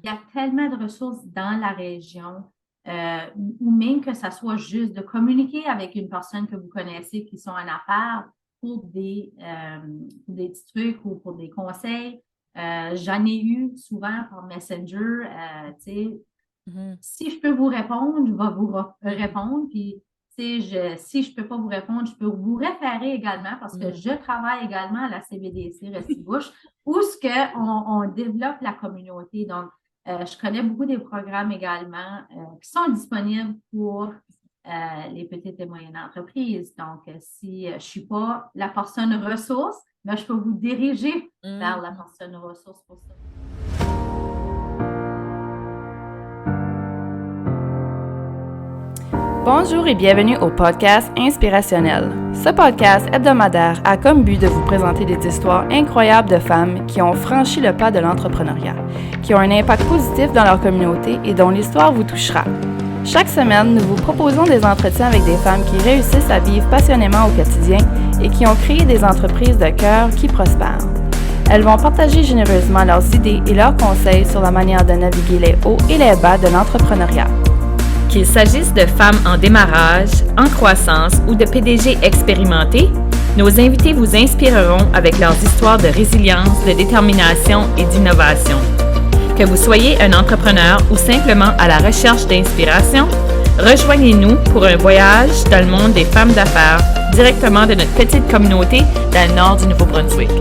y a tellement de ressources dans la région, ou même que ça soit juste de communiquer avec une personne que vous connaissez qui sont en affaires pour des petits trucs ou pour des conseils. J'en ai eu souvent par Messenger, tu sais, Mhm. si je peux vous répondre, je vais vous répondre. Puis, si je ne peux pas vous répondre, je peux vous référer également parce que Mhm. je travaille également à la CBDC Restigouche où ce que on développe la communauté. Donc, je connais beaucoup des programmes également qui sont disponibles pour les petites et moyennes entreprises. Donc, si je ne suis pas la personne ressource, ben, je peux vous diriger vers la Mhm. personne ressource pour ça. Bonjour et bienvenue au podcast Inspirationnel. Ce podcast hebdomadaire a comme but de vous présenter des histoires incroyables de femmes qui ont franchi le pas de l'entrepreneuriat, qui ont un impact positif dans leur communauté et dont l'histoire vous touchera. Chaque semaine, nous vous proposons des entretiens avec des femmes qui réussissent à vivre passionnément au quotidien et qui ont créé des entreprises de cœur qui prospèrent. Elles vont partager généreusement leurs idées et leurs conseils sur la manière de naviguer les hauts et les bas de l'entrepreneuriat. Qu'il s'agisse de femmes en démarrage, en croissance ou de PDG expérimentés, nos invités vous inspireront avec leurs histoires de résilience, de détermination et d'innovation. Que vous soyez un entrepreneur ou simplement à la recherche d'inspiration, rejoignez-nous pour un voyage dans le monde des femmes d'affaires directement de notre petite communauté dans le nord du Nouveau-Brunswick.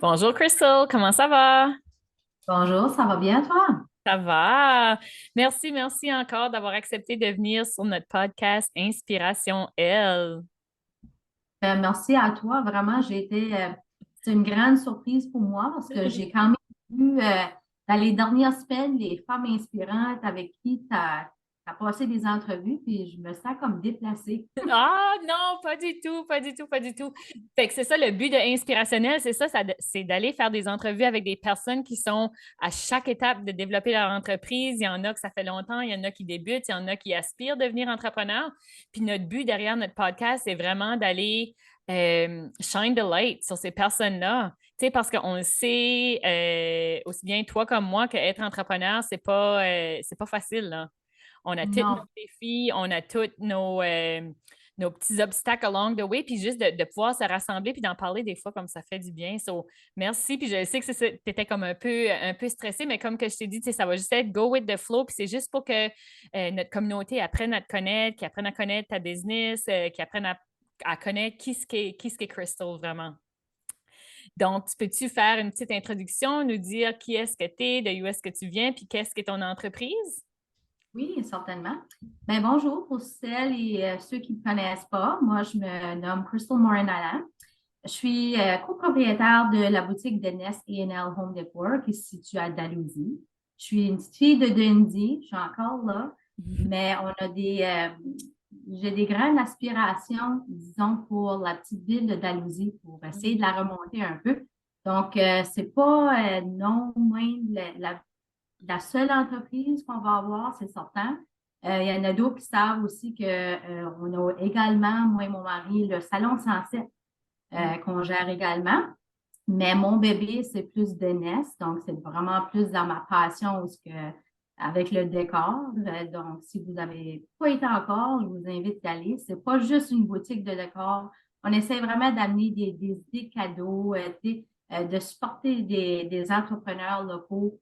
Bonjour Crystal, comment ça va? Bonjour, ça va bien, toi? Ça va. Merci encore d'avoir accepté de venir sur notre podcast Inspiration L. Merci à toi. Vraiment, c'est une grande surprise pour moi parce que j'ai quand même vu dans les dernières semaines les femmes inspirantes avec qui tu as passé des entrevues, puis je me sens comme déplacée. Ah non, pas du tout, pas du tout, pas du tout. Fait que c'est ça le but de Inspirationnel, c'est ça, c'est d'aller faire des entrevues avec des personnes qui sont à chaque étape de développer leur entreprise. Il y en a que ça fait longtemps, il y en a qui débutent, il y en a qui aspirent à devenir entrepreneurs. Puis notre but derrière notre podcast, c'est vraiment d'aller shine the light sur ces personnes-là. Tu sais, parce qu'on le sait, aussi bien toi comme moi, qu'être entrepreneur, c'est pas facile, là. On a tous nos Non, défis, on a tous nos petits obstacles along the way, puis juste de pouvoir se rassembler puis d'en parler des fois comme ça fait du bien. So, merci, puis je sais que tu étais comme un peu stressé, mais comme que je t'ai dit, ça va juste être go with the flow, puis c'est juste pour que notre communauté apprenne à te connaître, qu'ils apprennent à connaître ta business, qu'ils apprennent à connaître qui ce qu'est Crystal vraiment. Donc, peux-tu faire une petite introduction, nous dire qui est-ce que tu es, de où est-ce que tu viens, puis qu'est-ce que ton entreprise? oui, certainement. Ben, bonjour pour celles et ceux qui ne me connaissent pas. Moi, je me nomme Crystal Morin-Allen. Je suis copropriétaire de la boutique de Nest A&L Home Decor qui se situe à Dalhousie. Je suis une petite fille de Dundee, je suis encore là, mais j'ai des grandes aspirations, disons, pour la petite ville de Dalhousie pour essayer de la remonter un peu. Donc, c'est pas non moins la seule entreprise qu'on va avoir, c'est certain. Il y en a d'autres qui savent aussi qu'on a également, moi et mon mari, le Salon 107 qu'on gère également. Mais mon bébé, c'est plus de NES, donc c'est vraiment plus dans ma passion avec le décor. Donc, si vous n'avez pas été encore, je vous invite à y aller. C'est pas juste une boutique de décor. On essaie vraiment d'amener des idées cadeaux, de supporter des entrepreneurs locaux,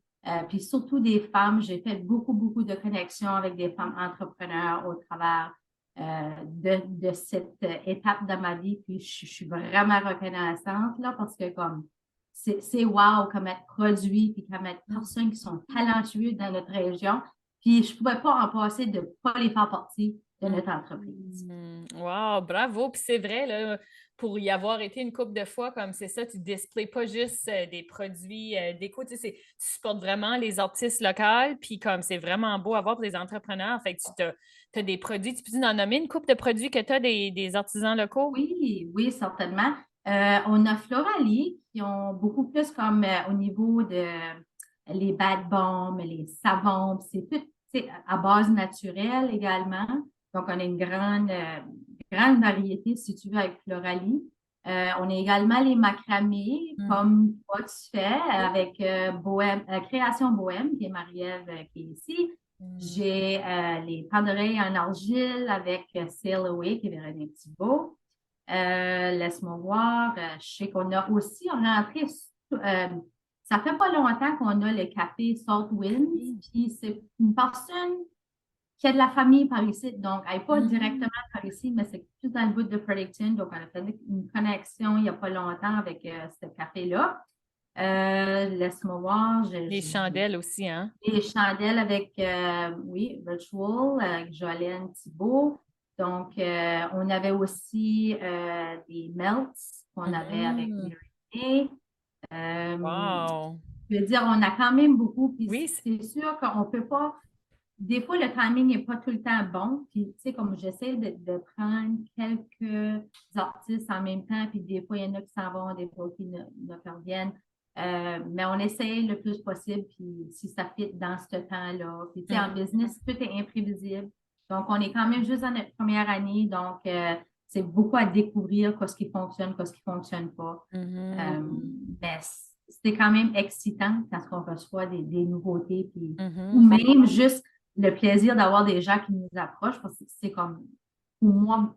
puis surtout des femmes. J'ai fait beaucoup de connexions avec des femmes entrepreneurs au travers de cette étape de ma vie. Puis je suis vraiment reconnaissante là, parce que comme c'est wow comme être produit puis comme être personnes qui sont talentueuses dans notre région. Puis je ne pouvais pas en passer de ne pas les faire partie de notre entreprise. Wow, bravo. Puis c'est vrai, là, pour y avoir été une couple de fois, comme c'est ça, tu ne displays pas juste des produits déco, tu sais, tu supportes vraiment les artistes locaux, puis comme c'est vraiment beau à voir pour les entrepreneurs. Fait que tu as des produits, tu peux nous en nommer une couple de produits que tu as des artisans locaux? Oui, oui, certainement. On a Floralie qui ont beaucoup plus comme au niveau de les bad bombs, les savons, c'est tout tu sais, à base naturelle également. Donc, on a une grande variété, si tu veux, avec Floralie. On a également les macramés, comme toi tu fais, avec Création Bohème, qui est Marie-Ève qui est ici. J'ai les pains d'oreilles en argile avec Sail Away, qui est Véronique Thibault. Laisse-moi voir. Je sais qu'on a aussi rentré. Ça fait pas longtemps qu'on a le café Salt Winds. Puis c'est une personne qui a de la famille par ici. Donc, elle n'est pas directement par ici, mais c'est plus dans le bout de Fredericton. Donc, on a fait une connexion il n'y a pas longtemps avec ce café-là. Laisse-moi voir. Les chandelles aussi, hein? Les chandelles avec, oui, Virtual, avec Jolene Thibault. Donc, on avait aussi des melts qu'on avait avec Mary. Wow! Je veux dire, on a quand même beaucoup. Puis Oui, c'est sûr qu'on ne peut pas. Des fois, le timing n'est pas tout le temps bon. Puis, tu sais, comme j'essaie de prendre quelques artistes en même temps, puis des fois, il y en a qui s'en vont, des fois qui ne reviennent. Mais on essaye le plus possible, puis si ça fit dans ce temps-là. Puis, tu sais, en business, tout est imprévisible. Donc, on est quand même juste dans notre première année. Donc, c'est beaucoup à découvrir ce qui fonctionne, ce qui ne fonctionne pas. Mais c'est quand même excitant quand on reçoit des nouveautés, puis, ou même juste le plaisir d'avoir des gens qui nous approchent, parce que c'est comme, pour moi,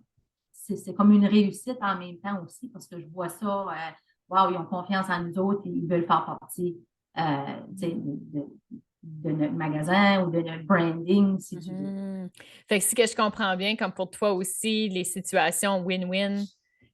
c'est comme une réussite en même temps aussi, parce que je vois ça, wow, ils ont confiance en nous autres et ils veulent faire partie de notre magasin ou de notre branding, si tu veux. Fait que si que je comprends bien, comme pour toi aussi, les situations win-win,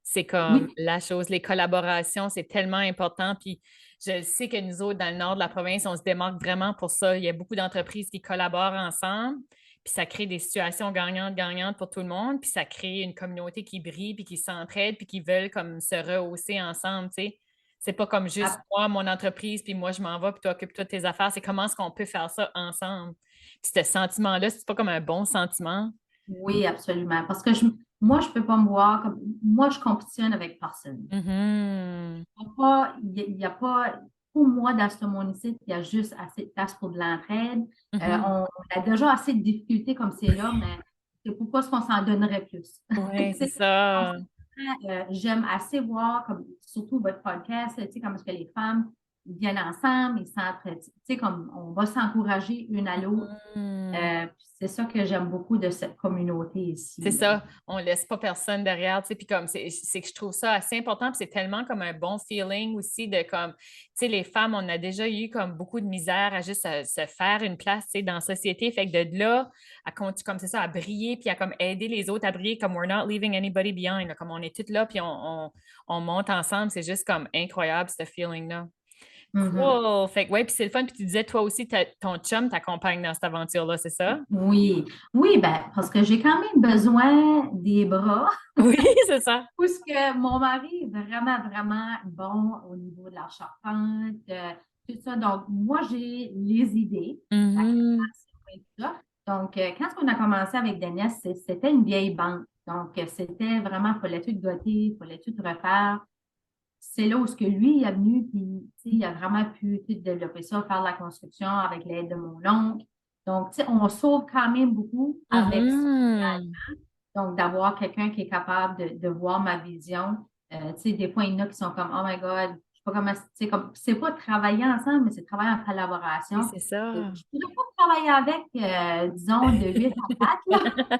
c'est comme la chose. Les collaborations, c'est tellement important. Puis je sais que nous autres, dans le nord de la province, on se démarque vraiment pour ça. Il y a beaucoup d'entreprises qui collaborent ensemble, puis ça crée des situations gagnantes pour tout le monde, puis ça crée une communauté qui brille, puis qui s'entraide, puis qui veulent comme se rehausser ensemble, tu sais. C'est pas comme juste moi, mon entreprise, puis moi, je m'en vais, puis toi, occupe-toi de tes affaires. C'est comment est-ce qu'on peut faire ça ensemble. Puis ce sentiment-là, c'est pas comme un bon sentiment. Oui, absolument. Parce que moi, je ne peux pas me voir comme. Moi, je compétitionne avec personne. Il n'y a pas. Pour moi, dans ce monde ici, il y a juste assez de place pour de l'entraide. On a déjà assez de difficultés comme c'est là, mais c'est pourquoi est-ce qu'on s'en donnerait plus? Oui, c'est ça. J'aime assez voir, comme, surtout votre podcast, tu sais, comme est-ce que les femmes viennent ensemble, ils s'entraident, tu sais, comme on va s'encourager une à l'autre. C'est ça que j'aime beaucoup de cette communauté ici. C'est ça, on ne laisse pas personne derrière, tu sais, puis comme c'est que je trouve ça assez important, puis c'est tellement comme un bon feeling aussi de comme, tu sais, les femmes, on a déjà eu comme beaucoup de misère à juste se faire une place, tu sais, dans la société, fait que de là, à continuer comme c'est ça, à briller, puis à comme aider les autres à briller, comme we're not leaving anybody behind, là, comme on est toutes là, puis on monte ensemble, c'est juste comme incroyable, ce feeling-là. Cool! Fait que, ouais, puis c'est le fun. Puis tu disais, toi aussi, ton chum t'accompagne dans cette aventure-là, c'est ça? Oui, oui, ben, parce que j'ai quand même besoin des bras. Oui, c'est ça. Parce que mon mari est vraiment, vraiment bon au niveau de la charpente, tout ça. Donc, moi, j'ai les idées, la création et tout ça. Donc, quand on a commencé avec Dennis, c'était une vieille banque. Donc, c'était vraiment, il fallait tout goter, il fallait tout refaire. C'est là où ce que lui il est venu, puis il a vraiment pu développer ça, faire de la construction avec l'aide de mon oncle. Donc, on sauve quand même beaucoup avec ça. Donc, d'avoir quelqu'un qui est capable de voir ma vision. Des fois, il y en a qui sont comme, oh my God, je sais pas comment, c'est pas travailler ensemble, mais c'est travailler en collaboration. Oui, c'est ça. Je ne pourrais pas travailler avec, disons, de 8 à 4, là.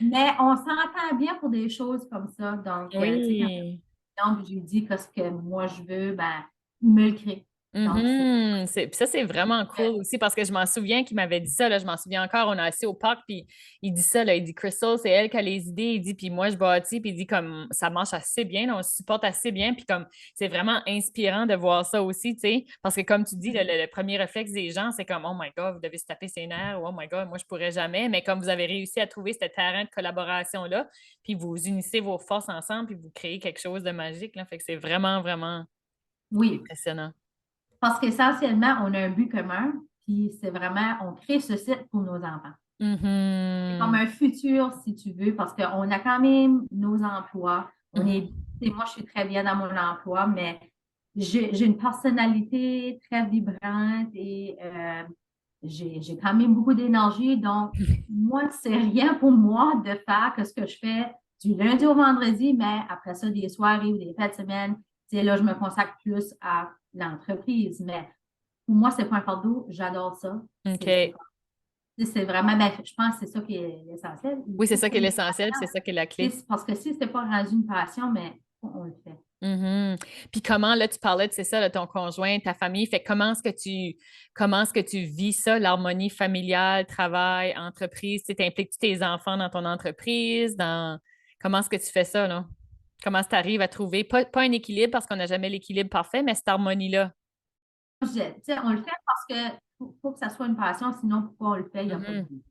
Mais on s'entend bien pour des choses comme ça. Donc, donc, je lui dis que ce que moi je veux, ben, il me le crée. Donc, Puis ça, c'est vraiment cool aussi parce que je m'en souviens qu'il m'avait dit ça, là, je m'en souviens encore, on a assis au parc, puis il dit ça, là, il dit Crystal, c'est elle qui a les idées, il dit, puis moi je bâtis, puis il dit comme ça marche assez bien, là, on se supporte assez bien, puis comme c'est vraiment inspirant de voir ça aussi, tu sais, parce que comme tu dis, le premier réflexe des gens, c'est comme oh my God, vous devez se taper ses nerfs, ou oh my God, moi je pourrais jamais, mais comme vous avez réussi à trouver ce terrain de collaboration-là, puis vous unissez vos forces ensemble, puis vous créez quelque chose de magique, là, fait que c'est vraiment, vraiment impressionnant. Parce qu'essentiellement, on a un but commun, puis c'est vraiment, on crée ce site pour nos enfants. C'est comme un futur, si tu veux, parce qu'on a quand même nos emplois. Moi, je suis très bien dans mon emploi, mais j'ai une personnalité très vibrante et j'ai quand même beaucoup d'énergie. Donc, moi, c'est rien pour moi de faire que ce que je fais du lundi au vendredi, mais après ça, des soirées ou des fêtes de semaine, tu sais, là, je me consacre plus à l'entreprise. Mais pour moi, c'est pas un fardeau. J'adore ça. OK. C'est vraiment, ben, je pense que c'est ça qui est l'essentiel. Oui, c'est Faut ça qui pas est une l'essentiel, puis c'est ça qui est la clé. parce que si c'était pas rendu une passion, mais on le fait. Mhm. Puis comment, là, tu parlais de, c'est ça, de ton conjoint, ta famille, fait comment est-ce que tu vis ça, l'harmonie familiale, travail, entreprise, tu impliques-tu tes enfants dans ton entreprise, comment est-ce que tu fais ça, là? Comment est-ce que tu arrives à trouver, pas un équilibre parce qu'on n'a jamais l'équilibre parfait, mais cette harmonie-là? On le fait parce que faut que ça soit une passion, sinon pourquoi on le fait, il n'y a pas de Mhm. but.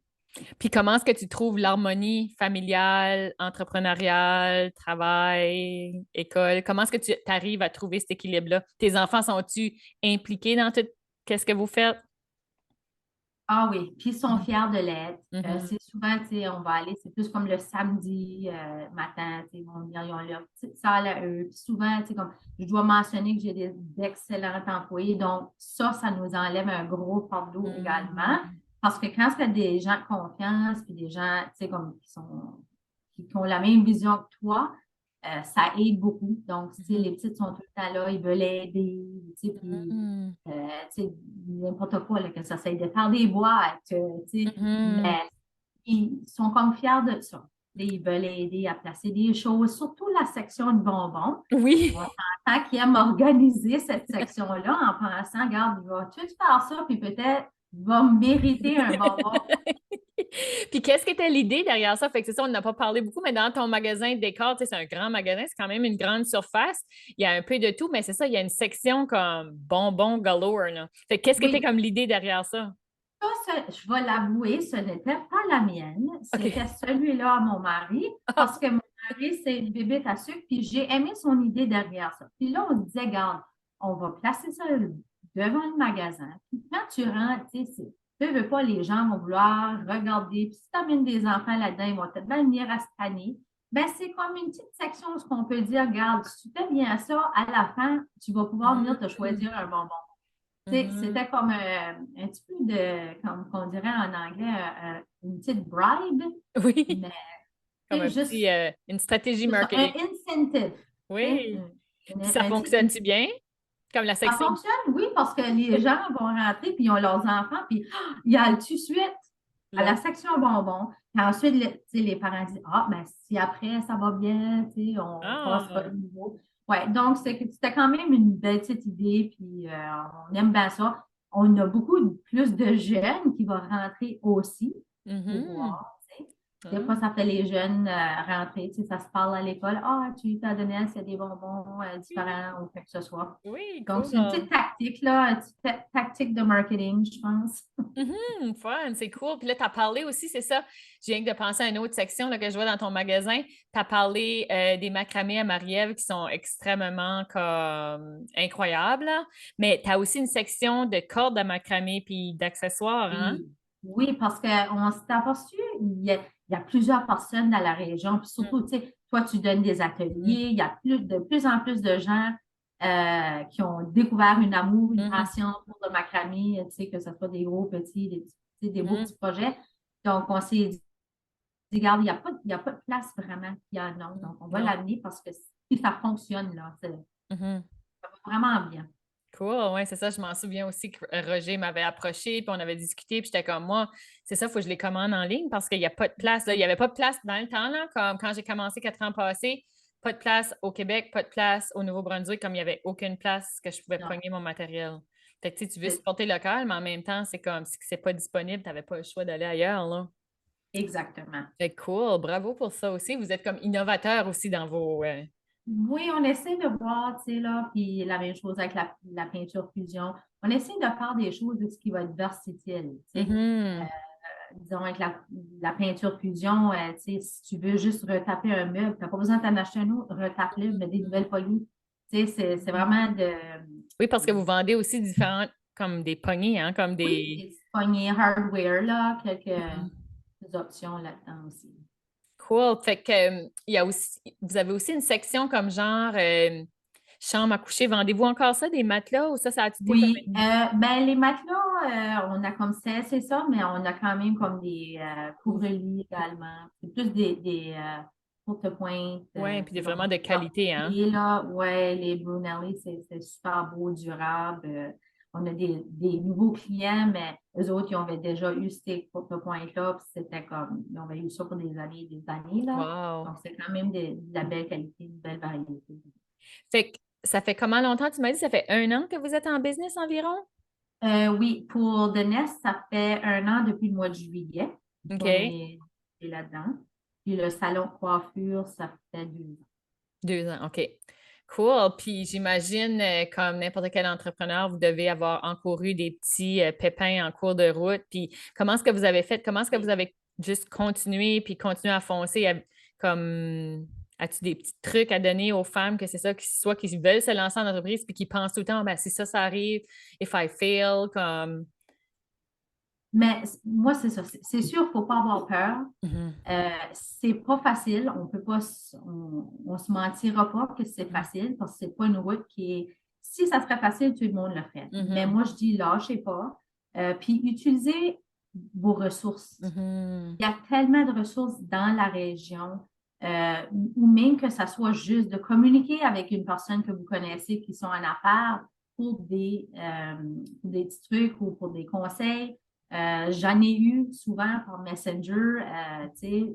Puis comment est-ce que tu trouves l'harmonie familiale, entrepreneuriale, travail, école? Comment est-ce que tu arrives à trouver cet équilibre-là? Tes enfants sont-ils impliqués dans tout qu'est-ce que vous faites? Ah oui, puis ils sont Mhm. fiers de l'être. Mhm. C'est souvent, on va aller, c'est plus comme le samedi matin, ils vont venir, ils ont leur petite salle à eux. Puis souvent, comme je dois mentionner que j'ai d'excellents employés, donc ça nous enlève un gros fardeau également. Mhm. Parce que quand c'est des gens de confiance, puis des gens, comme qui ont la même vision que toi, ça aide beaucoup. Donc, les petites sont tout le temps là, ils veulent aider, puis Mhm. n'importe quoi, là, que ça s'aide de faire des boîtes, Mhm. mais ils sont comme fiers de ça. Ils veulent aider à placer des choses, surtout la section de bonbons. Oui. On s'entend qu'ils aiment organiser cette section-là en pensant, regarde, il va tout faire ça, puis peut-être il va mériter un bonbon. Puis qu'est-ce qui était l'idée derrière ça? Fait que c'est ça, on n'a pas parlé beaucoup, mais dans ton magasin de décor, tu sais, c'est un grand magasin, c'est quand même une grande surface. Il y a un peu de tout, mais c'est ça, il y a une section comme bonbons galore, là. Fait que qu'est-ce qui était Oui, comme l'idée derrière ça? je vais l'avouer, ce n'était pas la mienne. OK. C'était celui-là à mon mari, parce que mon mari, c'est une bébête à sucre, puis j'ai aimé son idée derrière ça. Puis là, on se disait, regarde, on va placer ça devant le magasin. Puis quand tu rentres, tu sais, tu veux pas, les gens vont vouloir regarder. Puis si tu amènes des enfants là-dedans, ils vont peut-être venir à se tanner. Ben, c'est comme une petite section où on peut dire, regarde, si tu fais bien ça, à la fin, tu vas pouvoir venir te choisir un bonbon. Mhm. C'était comme un petit peu de, comme on dirait en anglais, une petite bribe, Oui, mais comme un juste petit, une stratégie c'est ça, un marketing. incentive. Oui. Puis ça Un petit fonctionne-tu bien? Comme la Ça section. fonctionne, oui, parce que les gens vont rentrer, puis ils ont leurs enfants, puis ils allent tout de suite à Là. la section bonbons. Puis ensuite, les parents disent, ah, ben si après ça va bien, on passera Ah. le niveau. Ouais, donc c'était quand même une belle petite idée, puis on aime bien ça. On a beaucoup plus de jeunes qui vont rentrer aussi pour Mhm. voir. Des Ah. fois, ça fait les jeunes rentrer, ça se parle à l'école. Ah, tu t'as donné assez des bonbons différents ou quoi que ce soit. Oui, Donc, c'est une cool. petite tactique, là, une petite tactique de marketing, je pense. Mhm, fun, c'est cool. Puis là, tu as parlé aussi, c'est ça, je viens de penser à une autre section là, que je vois dans ton magasin. Tu as parlé des macramés à Marie-Ève qui sont extrêmement comme incroyables, là. Mais tu as aussi une section de cordes à macramé puis d'accessoires, hein? Oui, oui, parce qu'on s'est aperçu, il y a plusieurs personnes dans la région, puis surtout, tu sais, toi, tu donnes des Mhm. ateliers, il y a de plus en plus de gens qui ont découvert une amour, une Mhm. passion pour le macramé, tu sais, que ce soit des gros, petits, tu sais, des beaux Mhm. petits projets. Donc, on s'est dit, regarde, il y a pas de place vraiment qu'il y en a. Donc, on va Non. l'amener parce que si ça fonctionne, là, Mhm. ça va vraiment bien. Cool, ouais, c'est ça. Je m'en souviens aussi que Roger m'avait approché, puis on avait discuté, puis j'étais comme moi, c'est ça, il faut que je les commande en ligne parce qu'il n'y a pas de place. Là. Il n'y avait pas de place dans le temps, là, comme quand j'ai commencé 4 ans passés, pas de place au Québec, pas de place au Nouveau-Brunswick, comme il n'y avait aucune place que je pouvais Non, pogner mon matériel. Fait que tu sais, tu veux c'est supporter local, mais en même temps, c'est comme si c'est pas disponible, tu n'avais pas le choix d'aller ailleurs, là. exactement. Fait que cool, bravo pour ça aussi. Vous êtes comme innovateur aussi dans vos. Oui, on essaie de voir, tu sais, là, puis la même chose avec la peinture fusion. On essaie de faire des choses de ce qui va être versatile, tu sais. Mhm. Disons, avec la peinture fusion, tu sais, si tu veux juste retaper un meuble, tu n'as pas besoin d'en acheter un autre, retape-le, mets des nouvelles poignées. Tu sais, c'est vraiment Oui, parce que vous vendez aussi différentes, comme des poignées, hein, comme oui, des. des petites poignées hardware, là, quelques Mhm. options là-dedans aussi. Cool. Fait que il y a aussi, vous avez aussi une section comme genre, chambre à coucher. Vendez-vous encore ça, des matelas, ou ça a été comme... Oui, ben les matelas, on a comme c'est ça, mais on a quand même comme des couvre-lits également. C'est plus des courte-pointes, Oui, puis c'est vraiment vraiment de qualité, hein? et là, ouais, les Brunelli, c'est super beau, durable. On a des nouveaux clients, mais eux autres, ils avaient déjà eu ces courte-pointes-là, puis c'était comme, ils avaient eu ça pour des années et des années, là. Wow! Donc, c'est quand même de la belle qualité, une belle variété. Fait que ça fait comment longtemps? Tu m'as dit, ça fait 1 an que vous êtes en business environ? Oui, pour The Nest, ça fait 1 an depuis le mois de juillet qu'on OK. est là-dedans. Puis le salon de coiffure, ça fait 2 ans. 2 ans, OK. Cool. Puis j'imagine, comme n'importe quel entrepreneur, vous devez avoir encouru des petits pépins en cours de route. Puis comment est-ce que vous avez fait? Comment est-ce que vous Oui. avez juste continué puis continué à foncer? Comme, as-tu des petits trucs à donner aux femmes que c'est ça, qui, soit qui veulent se lancer en entreprise puis qui pensent tout le temps, ben, si ça arrive, if I fail, comme. Mais moi, c'est ça. C'est sûr, il ne faut pas avoir peur. Mhm, C'est pas facile. On peut pas, on se mentira pas que c'est mhm, facile parce que c'est pas une route qui est. Si ça serait facile, tout le monde le ferait. Mais mhm, moi, je dis lâchez pas. Puis utilisez vos ressources. mhm, Il y a tellement de ressources dans la région, ou même que ça soit juste de communiquer avec une personne que vous connaissez qui sont en affaires pour des petits trucs ou pour des conseils. J'en ai eu souvent par Messenger. Tu sais,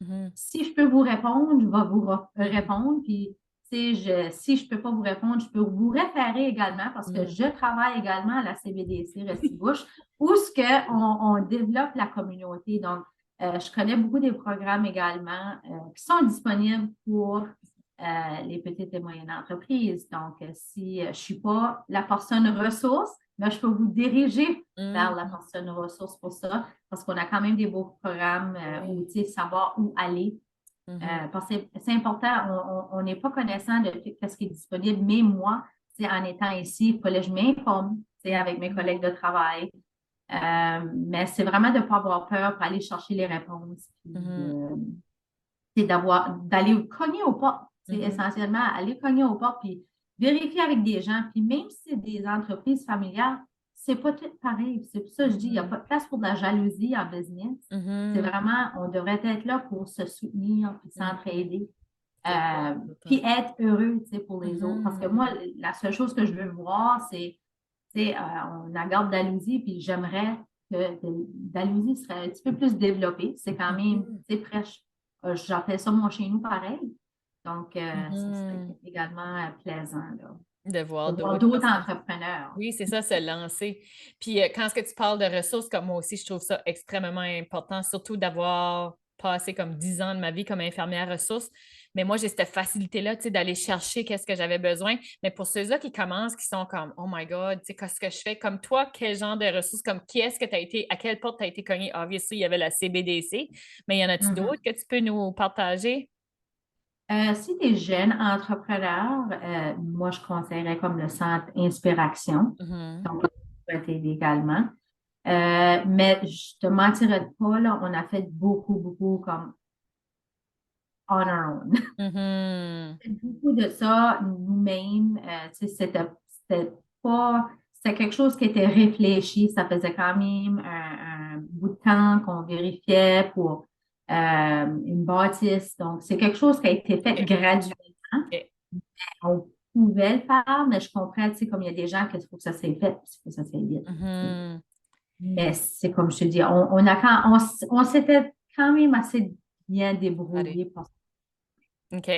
mhm, si je peux vous répondre, je vais vous répondre. Puis, si je ne peux pas vous répondre, je peux vous référer également parce que mhm, je travaille également à la CBDC Restigouche où ce on développe la communauté. Donc, je connais beaucoup des programmes également qui sont disponibles pour les petites et moyennes entreprises. Donc, si je ne suis pas la personne ressource, mais je peux vous diriger vers la mhm, personne ressource pour ça, parce qu'on a quand même des beaux programmes où, tu sais, savoir où aller. mhm, Parce que c'est important, on n'est pas connaissant de tout ce qui est disponible, mais moi, tu sais, en étant ici, il fallait que je m'informe, tu sais, avec mes mhm, collègues de travail. Mais c'est vraiment de ne pas avoir peur pour aller chercher les réponses, puis mhm, d'aller cogner aux portes, c'est mhm, essentiellement aller cogner aux portes, puis vérifier avec des gens, puis même si c'est des entreprises familiales, c'est pas tout pareil. C'est pour ça que je dis, il n'y a pas de place pour de la jalousie en business. C'est mhm, vraiment, on devrait être là pour se soutenir, puis mhm. s'entraider, C'est très puis important. être heureux, tu sais, pour les autres. Parce que Mhm, moi, la seule chose que je veux voir, c'est, tu sais, on a garde d'Alousie, puis j'aimerais que Dalhousie serait un petit peu plus développée. C'est quand même, mhm, tu sais, prêche. J'appelle ça mon chez nous pareil. Donc, ça serait mhm. également plaisant, là, De de voir voir d'autres d'autres personnes. entrepreneurs. Oui, c'est ça, se lancer. Puis quand est-ce que tu parles de ressources, comme moi aussi, je trouve ça extrêmement important, surtout d'avoir passé comme 10 ans de ma vie comme infirmière ressources. Mais moi, j'ai cette facilité-là, tu sais, d'aller chercher qu'est-ce que j'avais besoin. Mais pour ceux-là qui commencent, qui sont comme, oh my God, tu sais, qu'est-ce que je fais? Comme toi, quel genre de ressources, comme qui est-ce que tu as été, à quelle porte tu as été cogné? Obviously, il y avait la CBDC, mais y en a-tu Mhm. d'autres que tu peux nous partager? Si tu es jeune entrepreneur, moi, je conseillerais comme le centre Inspiration. Mhm. Donc, ça peut t'aider également. Mais je te mentirais pas, là, on a fait beaucoup, beaucoup comme on our own. Mhm. Beaucoup de ça nous-mêmes. Tu sais, c'était pas, c'était quelque chose qui était réfléchi. Ça faisait quand même un bout de temps qu'on vérifiait pour une bâtisse. Donc, c'est quelque chose qui a été fait OK. graduellement. OK. On pouvait le faire, mais je comprends, tu sais, comme il y a des gens qu'il faut que ça soit fait, puis il faut que ça soit vite. Mhm. Mais c'est comme je te dis, on s'était quand même assez bien Allez. débrouillé pour ça. OK.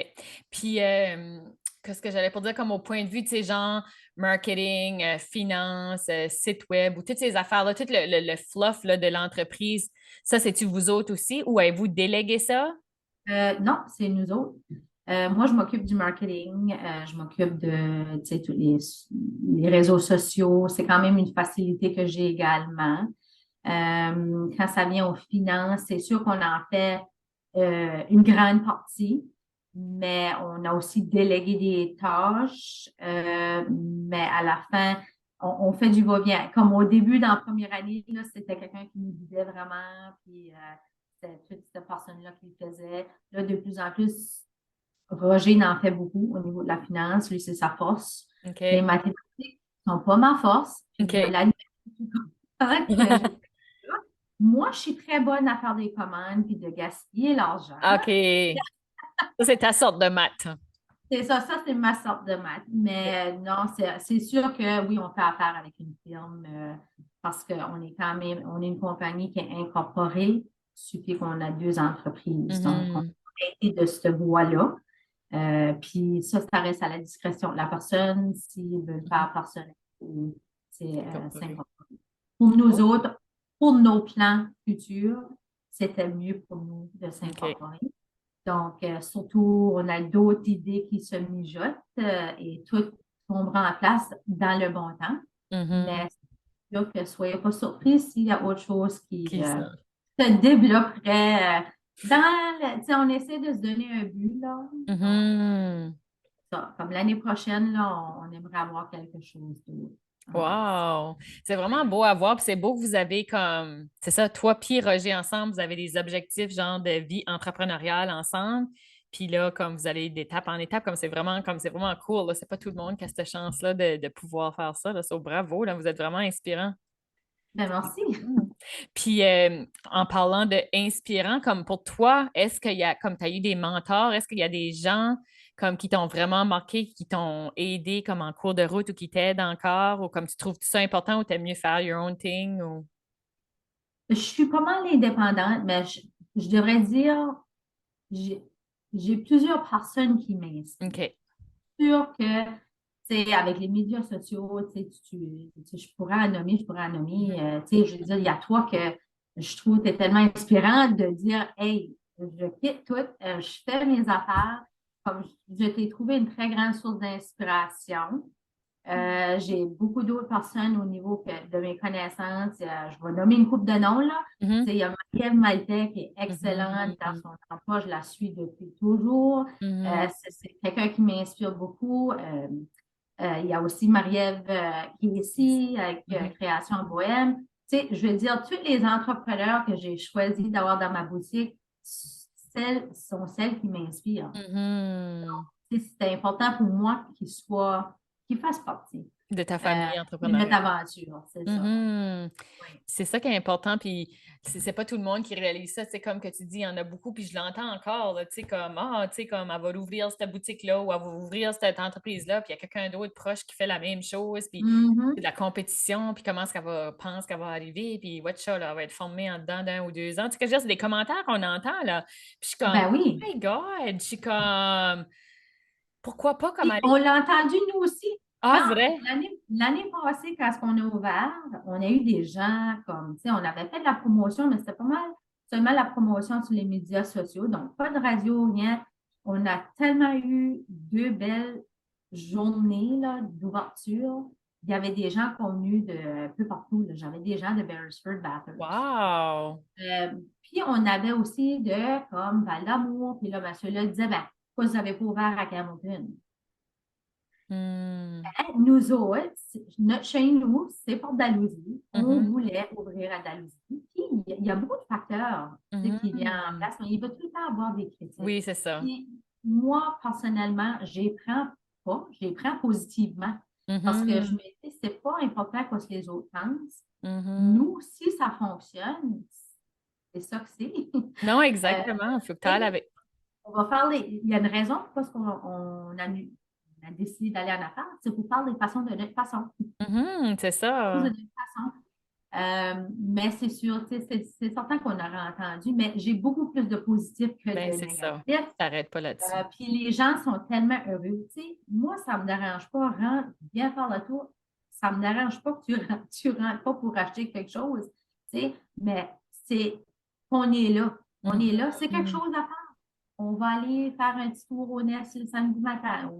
Puis, qu'est-ce que j'allais pour dire comme au point de vue, tu sais, genre marketing, finance, site web ou toutes ces affaires-là, tout le fluff là, de l'entreprise, ça, c'est-tu vous autres aussi ou avez-vous délégué ça? Non, c'est nous autres. Moi, je m'occupe du marketing, je m'occupe de, tu sais, tous les réseaux sociaux. C'est quand même une facilité que j'ai également. Quand ça vient aux finances, c'est sûr qu'on en fait une grande partie, mais on a aussi délégué des tâches. Mais à la fin, on fait du va-vient. Comme au début, dans la première année, là, c'était quelqu'un qui nous guidait vraiment, puis c'était toute cette personne-là qui le faisait. Là, de plus en plus, Roger n'en fait beaucoup au niveau de la finance. Lui, c'est sa force. OK. Les mathématiques ne sont pas ma force. Puis OK. moi, je suis très bonne à faire des commandes puis de gaspiller l'argent. OK. Ça, c'est ta sorte de maths. C'est ça, c'est ma sorte de maths. Mais non, c'est sûr que oui, on fait affaire avec une firme parce qu'on est quand même, on est une compagnie qui est incorporée. Il suffit qu'on a 2 entreprises. Donc, on a été de ce bois-là. Puis ça reste à la discrétion de la personne s'ils veulent faire personnel ou c'est important. Pour nous autres, pour nos plans futurs, c'était mieux pour nous de s'incorporer. Donc, surtout, on a d'autres idées qui se mijotent et tout tombera en place dans le bon temps. Mais c'est sûr que soyez pas surpris s'il y a autre chose qui se développerait on essaie de se donner un but, là. Donc, comme l'année prochaine, là, on aimerait avoir quelque chose d'autre. Wow! C'est vraiment beau à voir. Puis c'est beau que vous avez comme, c'est ça, toi puis Roger ensemble, vous avez des objectifs genre de vie entrepreneuriale ensemble. Puis là, comme vous allez d'étape en étape, comme c'est vraiment cool. Là. C'est pas tout le monde qui a cette chance-là de pouvoir faire ça. Là. So, bravo, là, vous êtes vraiment inspirant. Ben, merci. Puis en parlant de inspirant, comme pour toi, est-ce qu'il y a, comme tu as eu des mentors, est-ce qu'il y a des gens comme qui t'ont vraiment marqué, qui t'ont aidé comme en cours de route ou qui t'aident encore, ou comme tu trouves tout ça important ou t'aimes mieux faire your own thing? Ou... Je suis pas mal indépendante, mais je devrais dire, j'ai plusieurs personnes qui m'inspirent. OK. C'est sûr que, tu sais, avec les médias sociaux, je pourrais en nommer, tu sais, je veux dire, il y a toi que je trouve que tu es tellement inspirante de dire, hey, je quitte tout, je fais mes affaires. Comme je t'ai trouvé une très grande source d'inspiration. J'ai beaucoup d'autres personnes au niveau de mes connaissances. Je vais nommer une couple de noms, là. Il y a Marie-Ève Maltais qui est excellente dans son emploi. Je la suis depuis toujours. C'est quelqu'un qui m'inspire beaucoup. Il y a aussi Marie-Ève qui est ici avec Création en Bohème. Je veux dire, tous les entrepreneurs que j'ai choisi d'avoir dans ma boutique, sont celles qui m'inspirent. C'est important pour moi qu'ils fassent partie de ta famille entrepreneuriale. De notre aventure, c'est ça. Oui. C'est ça qui est important, puis c'est pas tout le monde qui réalise ça, comme que tu dis, il y en a beaucoup, puis je l'entends encore, comme elle va ouvrir cette boutique-là ou elle va ouvrir cette entreprise-là, puis il y a quelqu'un d'autre proche qui fait la même chose, puis de la compétition, puis comment est-ce qu'elle pense qu'elle va arriver, puis watch ça, là, elle va être formée en dedans d'1 ou 2 ans. Tu sais, que je veux dire, c'est des commentaires qu'on entend, là, puis je suis comme, ben oui. oh my God, je suis comme, pourquoi pas comme aller... On l'a entendu, nous aussi. Ah, vrai? L'année passée, quand on a ouvert, on a eu des gens comme, tu sais, on avait fait de la promotion, mais c'était pas mal seulement la promotion sur les médias sociaux, donc pas de radio, rien. On a tellement eu 2 belles journées d'ouverture. Il y avait des gens convenus de peu partout. J'avais des gens de Beresford, Bathurst. Wow! Puis on avait aussi comme Val d'Amour. Puis là, monsieur-là disait, ben, pourquoi vous n'avez pas ouvert à Campbellton? Nous autres, chez nous, c'est pour Dalhousie. On voulait ouvrir à Dalhousie. Puis, il y a beaucoup de facteurs qui viennent en place, mais il va tout le temps avoir des critiques. Oui, c'est ça. Puis, moi, personnellement, je les prends positivement. Parce que je me dis, c'est pas important quoi ce que les autres pensent. Nous, si ça fonctionne, c'est ça que c'est. Non, exactement. Il faut que tu ailles avec. On va faire il y a une raison pourquoi on a décidé d'aller en affaires, c'est pour faire des façons de notre façon. C'est ça. De notre façon. Mais c'est sûr, c'est certain qu'on aurait entendu, mais j'ai beaucoup plus de positifs que de négatifs. Ça. T'arrêtes pas là-dessus. Puis les gens sont tellement heureux. Moi, ça ne me dérange pas. Viens faire le tour. Ça ne me dérange pas que tu rentres pas pour acheter quelque chose. Mais c'est qu'on est là. On est là. C'est quelque chose à faire. On va aller faire un petit tour au Nest le samedi matin.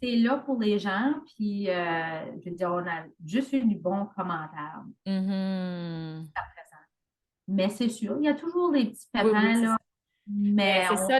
C'est là pour les gens. Puis, je veux dire, on a juste eu du bon commentaire jusqu'à présent. Mais c'est sûr, il y a toujours des petits pépins, là. Mais c'est ça,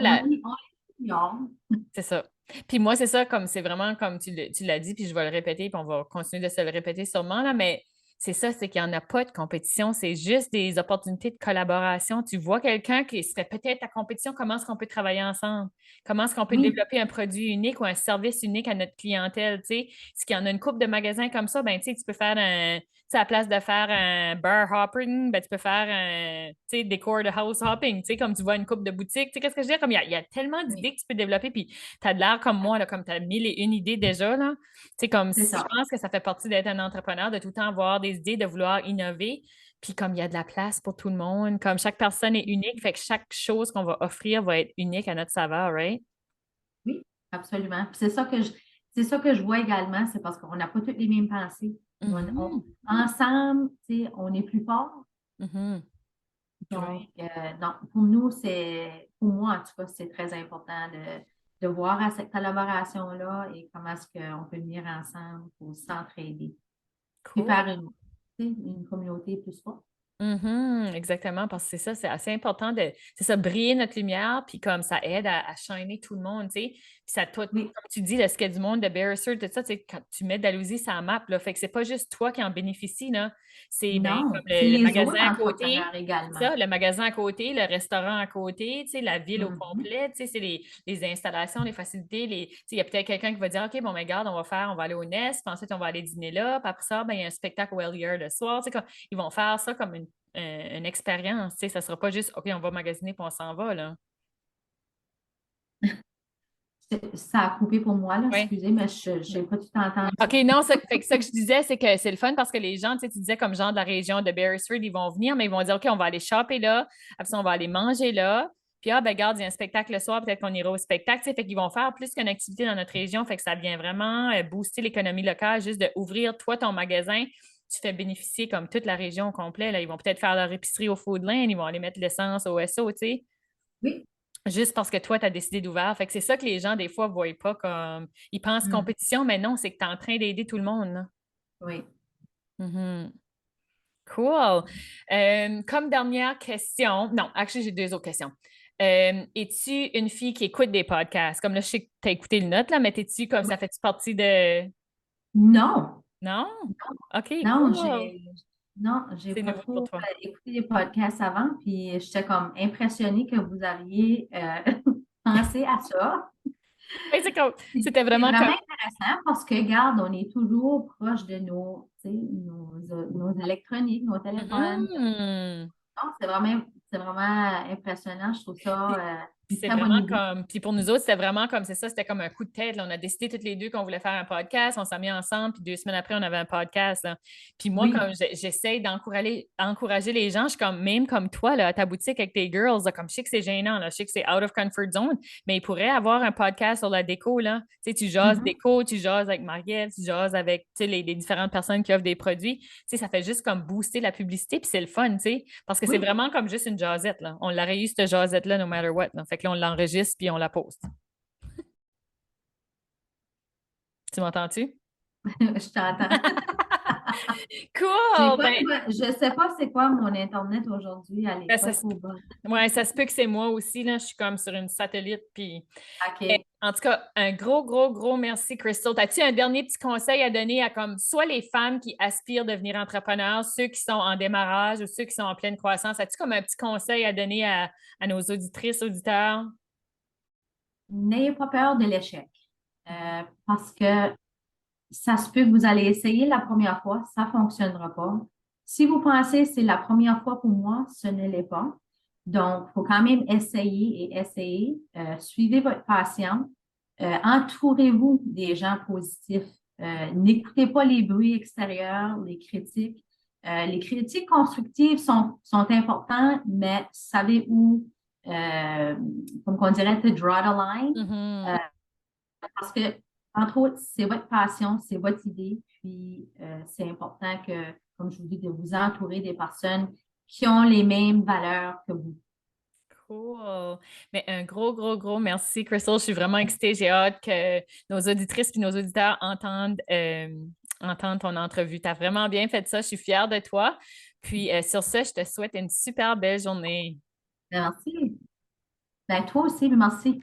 c'est ça. Puis moi, c'est ça, comme c'est vraiment comme tu l'as dit, puis je vais le répéter, puis on va continuer de se le répéter sûrement, là, mais c'est ça, c'est qu'il n'y en a pas de compétition, c'est juste des opportunités de collaboration. Tu vois quelqu'un qui serait peut-être ta compétition, comment est-ce qu'on peut travailler ensemble? Comment est-ce qu'on peut Oui, développer un produit unique ou un service unique à notre clientèle, tu sais? Est-ce qu'il y en a une couple de magasins comme ça, ben, tu sais, tu peux faire un, tu sais, à la place de faire un bar hopping, ben, tu peux faire un, tu sais, décor de house hopping, tu sais, comme tu vois une couple de boutiques, tu sais, qu'est-ce que je veux dire? Comme il y a tellement oui, d'idées que tu peux développer, puis tu as de l'air comme moi, là, comme tu as mille et une idées déjà, là. Tu sais, comme c'est je ça. pense que ça fait partie d'être un entrepreneur, de tout le temps avoir des idées, de vouloir innover. Puis comme il y a de la place pour tout le monde, comme chaque personne est unique, fait que chaque chose qu'on va offrir va être unique à notre saveur, right? Oui, absolument. Puis c'est ça que je vois également, c'est parce qu'on n'a pas toutes les mêmes pensées. Mhm. Ensemble, tu sais, on est plus fort. Mhm. Donc, Ouais. non, pour nous, pour moi en tout cas, c'est très important de voir à cette collaboration-là et comment est-ce qu'on peut venir ensemble pour s'entraider. Puis Cool. faire tu sais, une communauté plus forte. Mhm, exactement, parce que c'est ça, c'est assez important de, c'est ça, briller notre lumière, puis comme ça aide à shiner tout le monde, tu sais. Puis ça, toi, Oui, comme tu dis, le skate du monde, de Beresford, tout ça, tu sais, quand tu mets Dalhousie sur la map, là, fait que c'est pas juste toi qui en bénéficie, là. C'est ben, comme non, c'est le les autres magasin à entrepreneurs côté, également. ça, le magasin à côté, le restaurant à côté, tu sais, la ville au Mhm. complet, tu sais, c'est les installations, les facilités, tu sais, il y a peut-être quelqu'un qui va dire, OK, bon, mais regarde, on va aller au Nest, puis ensuite, on va aller dîner là, puis après ça, ben, il y a un spectacle au Hellier le soir, tu sais, ils vont faire ça comme une expérience, tu sais, ça sera pas juste, OK, on va magasiner puis on s'en va, là. Ça a coupé pour moi, là, Oui. excusez, mais je n'ai pas tout OK, entendu. non, fait que ça que je disais, c'est que c'est le fun parce que les gens, tu sais, tu disais comme genre de la région de Beresford, ils vont venir, mais ils vont dire, OK, on va aller shopper là, après ça, on va aller manger là. Puis, ah, ben, regarde, il y a un spectacle le soir, peut-être qu'on ira au spectacle, tu sais, fait qu'ils vont faire plus qu'une activité dans notre région, fait que ça vient vraiment booster l'économie locale, juste d'ouvrir, toi, ton magasin, tu fais bénéficier comme toute la région au complet, là. Ils vont peut-être faire leur épicerie au Food Lane, ils vont aller mettre l'essence au SO, tu sais. Oui. Juste parce que toi, tu as décidé d'ouvrir. Fait que c'est ça que les gens, des fois, ne voient pas comme. Ils pensent Mhm. compétition, mais non, c'est que tu es en train d'aider tout le monde, là. Oui. Mhm. Cool. Comme dernière question, non, actually, j'ai deux autres questions. Es-tu une fille qui écoute des podcasts? Comme là, je sais que tu as écouté le note, là, mais es-tu comme Oui. ça fait-tu partie de. Non, Non? OK, non, cool. j'ai C'est pas nouveau pour trop toi. écouté les podcasts avant, puis j'étais comme impressionnée que vous aviez pensé à ça. Oui, c'était C'est vraiment vraiment comme. intéressant parce que, regarde, on est toujours proche de tu sais, nos électroniques, nos téléphones. Mhm. Non, c'est vraiment impressionnant. Je trouve ça Puis une c'est très bonne vraiment idée. comme, puis pour nous autres, c'était vraiment comme, c'est ça, c'était comme un coup de tête, là. On a décidé toutes les deux qu'on voulait faire un podcast, on s'est mis ensemble, puis 2 semaines après, on avait un podcast, là. Puis moi, Oui. comme j'essaie d'encourager les gens, je suis comme, même comme toi, là, à ta boutique avec tes girls, là, comme je sais que c'est gênant, là, je sais que c'est out of comfort zone, mais ils pourraient avoir un podcast sur la déco, là. Tu sais, tu jases Mhm. déco, tu jases avec Marielle, tu jases avec, tu sais, les différentes personnes qui offrent des produits. Tu sais, ça fait juste comme booster la publicité, puis c'est le fun, tu sais. Parce que c'est Oui. vraiment comme juste une jasette, là. On l'aurait eu, cette jasette-là, no matter what, là. Fait que là, on l'enregistre puis on la poste. Tu m'entends-tu? Je t'entends. Cool! Je sais pas c'est quoi mon Internet aujourd'hui. Elle n'est Ben, pas trop bonne. ouais, ça se peut que c'est moi aussi, là. Je suis comme sur une satellite. Puis... OK. En tout cas, un gros, gros, gros merci, Crystal. As-tu un dernier petit conseil à donner à comme soit les femmes qui aspirent à devenir entrepreneurs, ceux qui sont en démarrage ou ceux qui sont en pleine croissance? As-tu comme un petit conseil à donner à nos auditrices, auditeurs? N'ayez pas peur de l'échec. Parce que ça se peut que vous allez essayer la première fois, ça ne fonctionnera pas. Si vous pensez que c'est la première fois pour moi, ce ne l'est pas. Donc, il faut quand même essayer et essayer. Suivez votre passion. Entourez-vous des gens positifs. N'écoutez pas les bruits extérieurs, les critiques. Les critiques constructives sont importantes, mais savez où, euh, comme on dirait, to draw the line. Mhm. Euh, Parce que, entre autres, c'est votre passion, c'est votre idée, puis c'est important que, comme je vous dis, de vous entourer des personnes qui ont les mêmes valeurs que vous. Cool. Mais un gros, gros, gros merci, Crystal. Je suis vraiment excitée. J'ai hâte que nos auditrices et nos auditeurs entendent ton entrevue. Tu as vraiment bien fait ça. Je suis fière de toi. Puis sur ce, je te souhaite une super belle journée. Merci. Ben, toi aussi, merci.